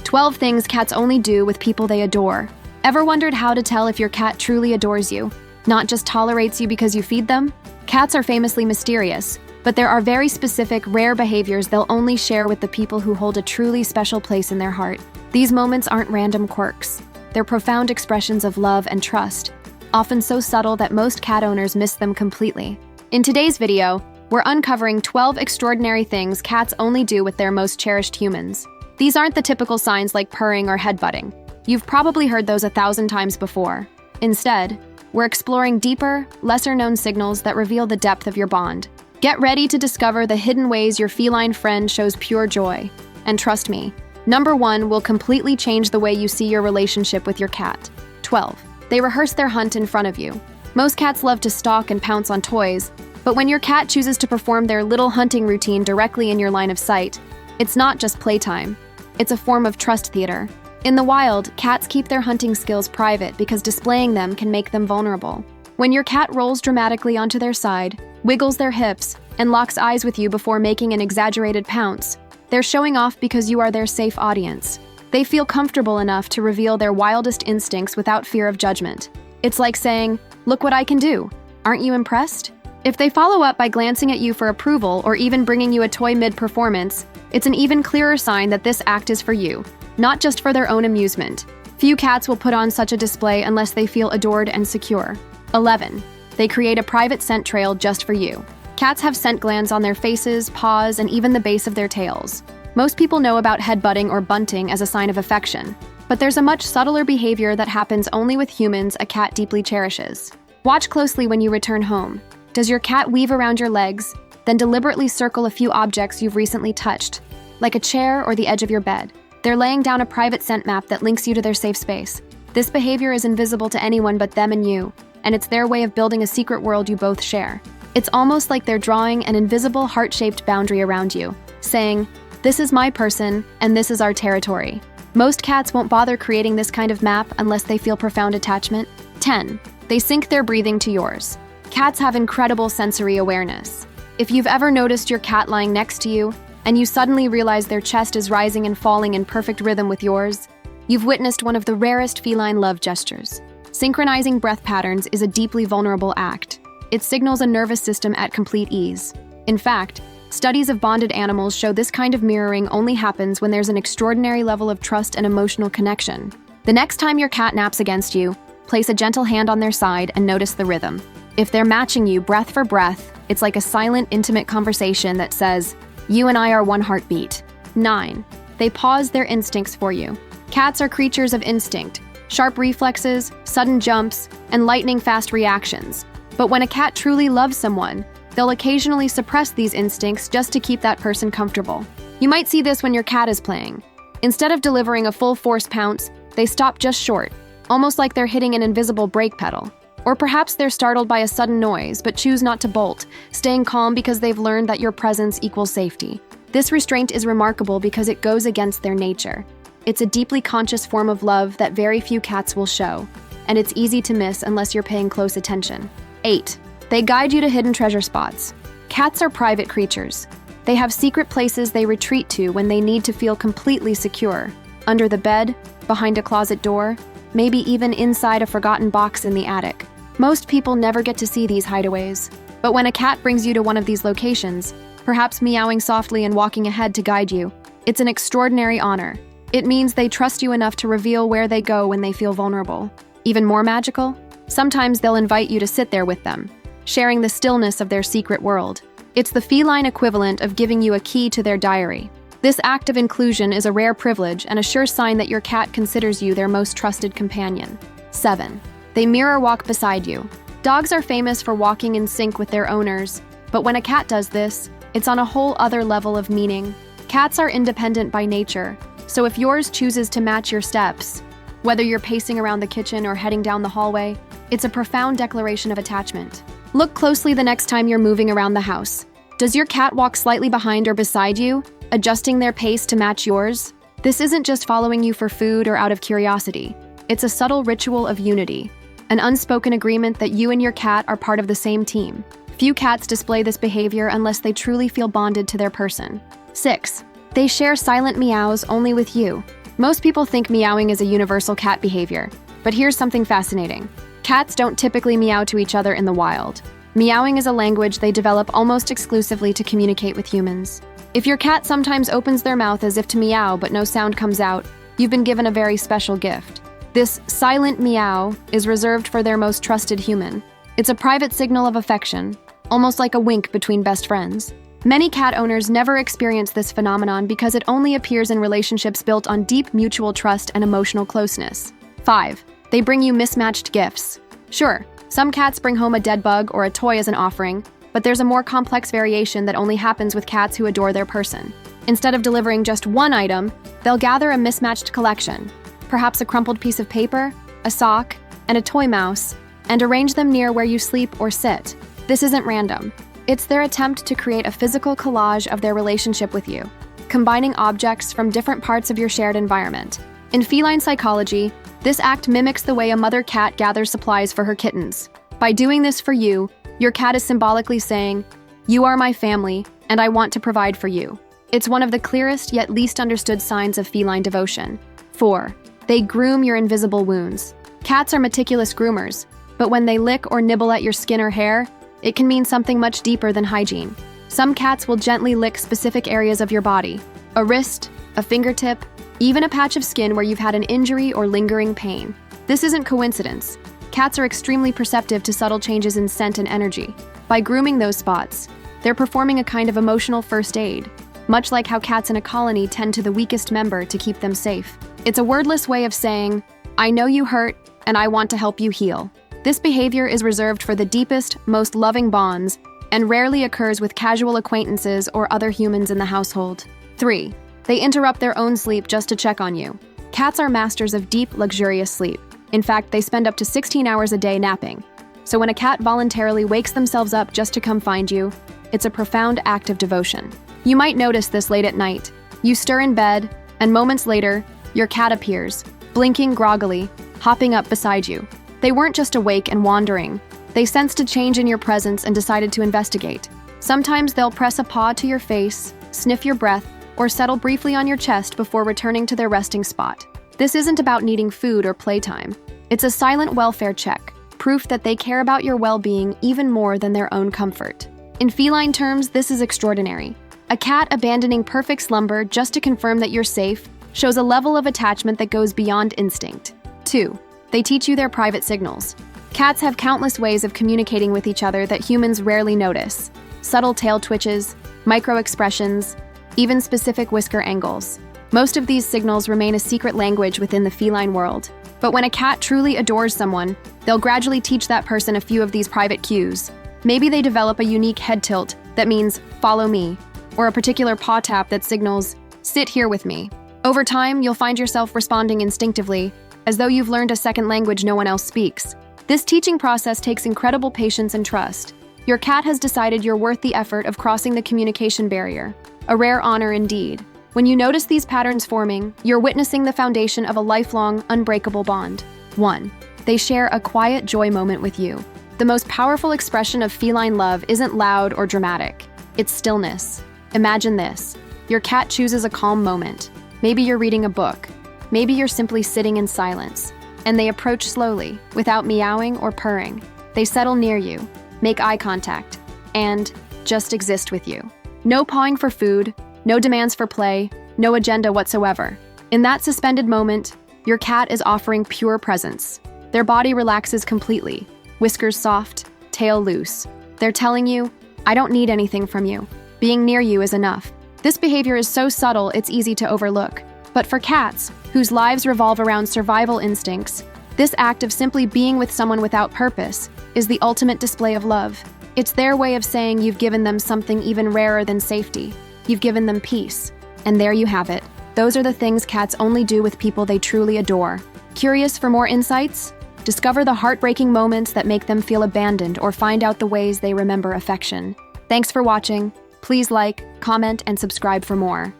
12 things cats only do with people they adore. Ever wondered how to tell if your cat truly adores you, not just tolerates you because you feed them? Cats are famously mysterious, but there are very specific, rare behaviors they'll only share with the people who hold a truly special place in their heart. These moments aren't random quirks. They're profound expressions of love and trust, often so subtle that most cat owners miss them completely. In today's video, we're uncovering 12 extraordinary things cats only do with their most cherished humans. These aren't the typical signs like purring or headbutting. You've probably heard those 1,000 times before. Instead, we're exploring deeper, lesser-known signals that reveal the depth of your bond. Get ready to discover the hidden ways your feline friend shows pure joy. And trust me, number 1 will completely change the way you see your relationship with your cat. 12. They rehearse their hunt in front of you. Most cats love to stalk and pounce on toys, but when your cat chooses to perform their little hunting routine directly in your line of sight, it's not just playtime. It's a form of trust theater. In the wild, cats keep their hunting skills private because displaying them can make them vulnerable. When your cat rolls dramatically onto their side, wiggles their hips, and locks eyes with you before making an exaggerated pounce, they're showing off because you are their safe audience. They feel comfortable enough to reveal their wildest instincts without fear of judgment. It's like saying, "Look what I can do. Aren't you impressed?" If they follow up by glancing at you for approval or even bringing you a toy mid-performance, it's an even clearer sign that this act is for you, not just for their own amusement. Few cats will put on such a display unless they feel adored and secure. 11. They create a private scent trail just for you. Cats have scent glands on their faces, paws, and even the base of their tails. Most people know about headbutting or bunting as a sign of affection, but there's a much subtler behavior that happens only with humans a cat deeply cherishes. Watch closely when you return home. Does your cat weave around your legs, then deliberately circle a few objects you've recently touched, like a chair or the edge of your bed? They're laying down a private scent map that links you to their safe space. This behavior is invisible to anyone but them and you, and it's their way of building a secret world you both share. It's almost like they're drawing an invisible heart-shaped boundary around you, saying, "This is my person, and this is our territory." Most cats won't bother creating this kind of map unless they feel profound attachment. 10. They sync their breathing to yours. Cats have incredible sensory awareness. If you've ever noticed your cat lying next to you, and you suddenly realize their chest is rising and falling in perfect rhythm with yours, you've witnessed one of the rarest feline love gestures. Synchronizing breath patterns is a deeply vulnerable act. It signals a nervous system at complete ease. In fact, studies of bonded animals show this kind of mirroring only happens when there's an extraordinary level of trust and emotional connection. The next time your cat naps against you, place a gentle hand on their side and notice the rhythm. If they're matching you breath for breath, it's like a silent, intimate conversation that says, "You and I are one heartbeat." 9. They pause their instincts for you. Cats are creatures of instinct, sharp reflexes, sudden jumps, and lightning-fast reactions. But when a cat truly loves someone, they'll occasionally suppress these instincts just to keep that person comfortable. You might see this when your cat is playing. Instead of delivering a full-force pounce, they stop just short, almost like they're hitting an invisible brake pedal. Or perhaps they're startled by a sudden noise but choose not to bolt, staying calm because they've learned that your presence equals safety. This restraint is remarkable because it goes against their nature. It's a deeply conscious form of love that very few cats will show, and it's easy to miss unless you're paying close attention. 8. They guide you to hidden treasure spots. Cats are private creatures. They have secret places they retreat to when they need to feel completely secure. Under the bed, behind a closet door, maybe even inside a forgotten box in the attic. Most people never get to see these hideaways, but when a cat brings you to one of these locations, perhaps meowing softly and walking ahead to guide you, it's an extraordinary honor. It means they trust you enough to reveal where they go when they feel vulnerable. Even more magical? Sometimes they'll invite you to sit there with them, sharing the stillness of their secret world. It's the feline equivalent of giving you a key to their diary. This act of inclusion is a rare privilege and a sure sign that your cat considers you their most trusted companion. 7. They mirror walk beside you. Dogs are famous for walking in sync with their owners, but when a cat does this, it's on a whole other level of meaning. Cats are independent by nature, so if yours chooses to match your steps, whether you're pacing around the kitchen or heading down the hallway, it's a profound declaration of attachment. Look closely the next time you're moving around the house. Does your cat walk slightly behind or beside you, adjusting their pace to match yours? This isn't just following you for food or out of curiosity. It's a subtle ritual of unity, an unspoken agreement that you and your cat are part of the same team. Few cats display this behavior unless they truly feel bonded to their person. 6. They share silent meows only with you. Most people think meowing is a universal cat behavior, but here's something fascinating. Cats don't typically meow to each other in the wild. Meowing is a language they develop almost exclusively to communicate with humans. If your cat sometimes opens their mouth as if to meow but no sound comes out, you've been given a very special gift. This silent meow is reserved for their most trusted human. It's a private signal of affection, almost like a wink between best friends. Many cat owners never experience this phenomenon because it only appears in relationships built on deep mutual trust and emotional closeness. 5. They bring you mismatched gifts. Sure, some cats bring home a dead bug or a toy as an offering, but there's a more complex variation that only happens with cats who adore their person. Instead of delivering just one item, they'll gather a mismatched collection, perhaps a crumpled piece of paper, a sock, and a toy mouse, and arrange them near where you sleep or sit. This isn't random. It's their attempt to create a physical collage of their relationship with you, combining objects from different parts of your shared environment. In feline psychology, this act mimics the way a mother cat gathers supplies for her kittens. By doing this for you, your cat is symbolically saying, "You are my family, and I want to provide for you." It's one of the clearest yet least understood signs of feline devotion. 4. They groom your invisible wounds. Cats are meticulous groomers, but when they lick or nibble at your skin or hair, it can mean something much deeper than hygiene. Some cats will gently lick specific areas of your body, a wrist, a fingertip, even a patch of skin where you've had an injury or lingering pain. This isn't coincidence. Cats are extremely perceptive to subtle changes in scent and energy. By grooming those spots, they're performing a kind of emotional first aid, much like how cats in a colony tend to the weakest member to keep them safe. It's a wordless way of saying, "I know you hurt, and I want to help you heal." This behavior is reserved for the deepest, most loving bonds, and rarely occurs with casual acquaintances or other humans in the household. 3. They interrupt their own sleep just to check on you. Cats are masters of deep, luxurious sleep. In fact, they spend up to 16 hours a day napping. So when a cat voluntarily wakes themselves up just to come find you, it's a profound act of devotion. You might notice this late at night. You stir in bed, and moments later, your cat appears, blinking groggily, hopping up beside you. They weren't just awake and wandering. They sensed a change in your presence and decided to investigate. Sometimes they'll press a paw to your face, sniff your breath, or settle briefly on your chest before returning to their resting spot. This isn't about needing food or playtime. It's a silent welfare check, proof that they care about your well-being even more than their own comfort. In feline terms, this is extraordinary. A cat abandoning perfect slumber just to confirm that you're safe shows a level of attachment that goes beyond instinct. 2. They teach you their private signals. Cats have countless ways of communicating with each other that humans rarely notice. Subtle tail twitches, micro-expressions, even specific whisker angles. Most of these signals remain a secret language within the feline world. But when a cat truly adores someone, they'll gradually teach that person a few of these private cues. Maybe they develop a unique head tilt that means, "Follow me," or a particular paw tap that signals, "Sit here with me." Over time, you'll find yourself responding instinctively, as though you've learned a second language no one else speaks. This teaching process takes incredible patience and trust. Your cat has decided you're worth the effort of crossing the communication barrier. A rare honor indeed. When you notice these patterns forming, you're witnessing the foundation of a lifelong, unbreakable bond. 1. They share a quiet joy moment with you. The most powerful expression of feline love isn't loud or dramatic. It's stillness. Imagine this. Your cat chooses a calm moment. Maybe you're reading a book. Maybe you're simply sitting in silence. And they approach slowly, without meowing or purring. They settle near you, make eye contact, and just exist with you. No pawing for food, no demands for play, no agenda whatsoever. In that suspended moment, your cat is offering pure presence. Their body relaxes completely, whiskers soft, tail loose. They're telling you, "I don't need anything from you. Being near you is enough." This behavior is so subtle it's easy to overlook. But for cats, whose lives revolve around survival instincts, this act of simply being with someone without purpose is the ultimate display of love. It's their way of saying you've given them something even rarer than safety. You've given them peace. And there you have it. Those are the things cats only do with people they truly adore. Curious for more insights? Discover the heartbreaking moments that make them feel abandoned or find out the ways they remember affection. Thanks for watching. Please like, comment, and subscribe for more.